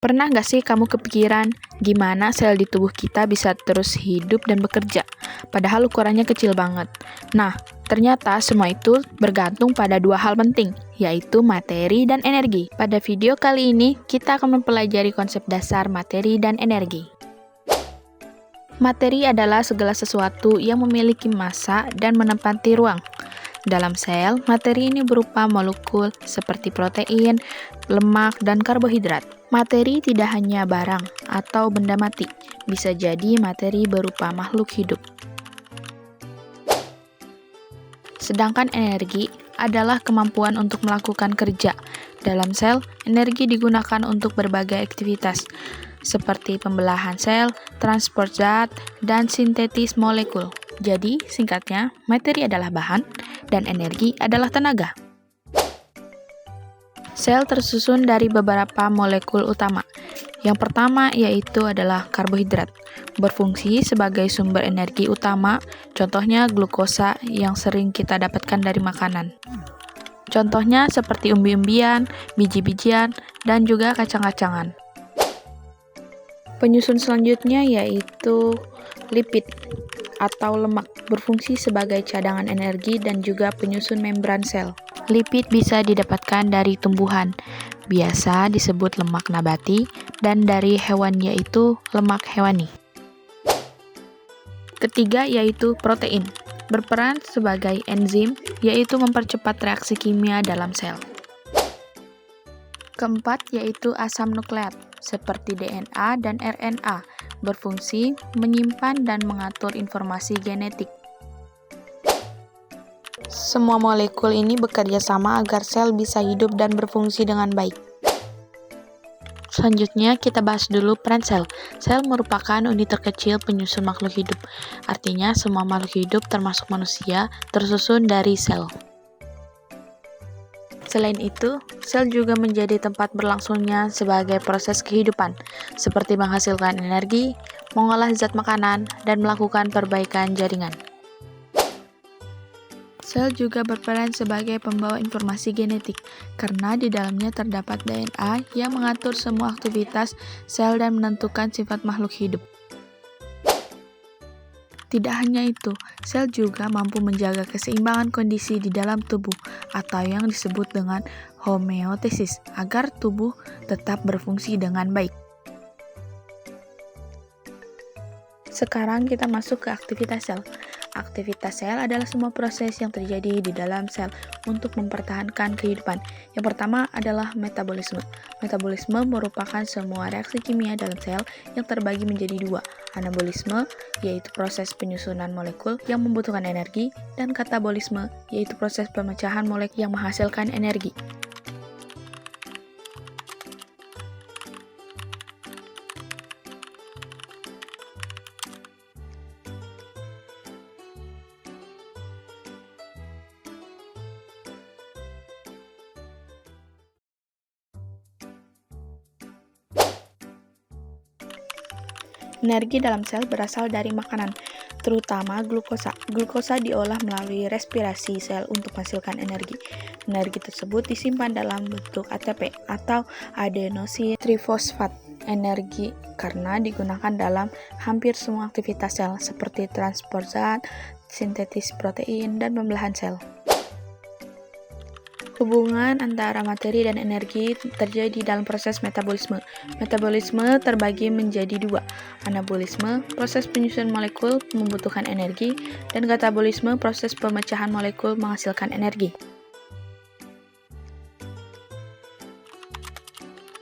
Pernah nggak sih kamu kepikiran gimana sel di tubuh kita bisa terus hidup dan bekerja, padahal ukurannya kecil banget? Nah, ternyata semua itu bergantung pada dua hal penting, yaitu materi dan energi. Pada video kali ini, kita akan mempelajari konsep dasar materi dan energi. Materi adalah segala sesuatu yang memiliki massa dan menempati ruang. Dalam sel, materi ini berupa molekul seperti protein, lemak, dan karbohidrat. Materi tidak hanya barang atau benda mati, bisa jadi materi berupa makhluk hidup. Sedangkan energi adalah kemampuan untuk melakukan kerja. Dalam sel, energi digunakan untuk berbagai aktivitas, seperti pembelahan sel, transport zat, dan sintetis molekul. Jadi, singkatnya, materi adalah bahan, dan energi adalah tenaga. Sel tersusun dari beberapa molekul utama. Yang pertama yaitu adalah karbohidrat, berfungsi sebagai sumber energi utama, contohnya glukosa yang sering kita dapatkan dari makanan. Contohnya seperti umbi-umbian, biji-bijian, dan juga kacang-kacangan. Penyusun selanjutnya yaitu lipid atau lemak, berfungsi sebagai cadangan energi dan juga penyusun membran sel. Lipid bisa didapatkan dari tumbuhan, biasa disebut lemak nabati, dan dari hewan yaitu lemak hewani. Ketiga yaitu protein, berperan sebagai enzim, yaitu mempercepat reaksi kimia dalam sel. Keempat yaitu asam nukleat, seperti DNA dan RNA, berfungsi menyimpan dan mengatur informasi genetik. Semua molekul ini bekerja sama agar sel bisa hidup dan berfungsi dengan baik. Selanjutnya kita bahas dulu peran sel. Sel merupakan unit terkecil penyusun makhluk hidup. Artinya semua makhluk hidup termasuk manusia tersusun dari sel. Selain itu, sel juga menjadi tempat berlangsungnya sebagai proses kehidupan, seperti menghasilkan energi, mengolah zat makanan, dan melakukan perbaikan jaringan. Sel juga berperan sebagai pembawa informasi genetik, karena di dalamnya terdapat DNA yang mengatur semua aktivitas sel dan menentukan sifat makhluk hidup. Tidak hanya itu, sel juga mampu menjaga keseimbangan kondisi di dalam tubuh atau yang disebut dengan homeostasis agar tubuh tetap berfungsi dengan baik. Sekarang kita masuk ke aktivitas sel. Aktivitas sel adalah semua proses yang terjadi di dalam sel untuk mempertahankan kehidupan. Yang pertama adalah metabolisme. Metabolisme merupakan semua reaksi kimia dalam sel yang terbagi menjadi dua. Anabolisme, yaitu proses penyusunan molekul yang membutuhkan energi, dan katabolisme, yaitu proses pemecahan molekul yang menghasilkan energi. Energi dalam sel berasal dari makanan, terutama glukosa. Glukosa diolah melalui respirasi sel untuk menghasilkan energi. Energi tersebut disimpan dalam bentuk ATP atau adenosin trifosfat. Energi karena digunakan dalam hampir semua aktivitas sel seperti transport zat, sintetis protein, dan pembelahan sel. Hubungan antara materi dan energi terjadi dalam proses metabolisme. Metabolisme terbagi menjadi dua, anabolisme, proses penyusunan molekul membutuhkan energi, dan katabolisme, proses pemecahan molekul menghasilkan energi.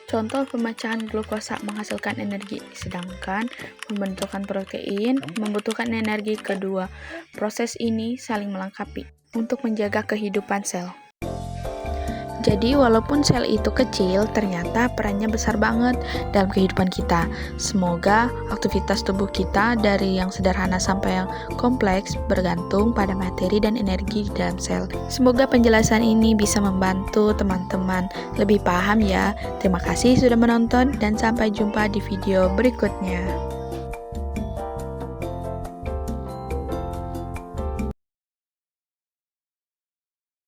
Contoh pemecahan glukosa menghasilkan energi, sedangkan pembentukan protein membutuhkan energi. Kedua proses ini saling melengkapi untuk menjaga kehidupan sel. Jadi walaupun sel itu kecil, ternyata perannya besar banget dalam kehidupan kita. Semoga aktivitas tubuh kita dari yang sederhana sampai yang kompleks bergantung pada materi dan energi di dalam sel. Semoga penjelasan ini bisa membantu teman-teman lebih paham ya. Terima kasih sudah menonton dan sampai jumpa di video berikutnya.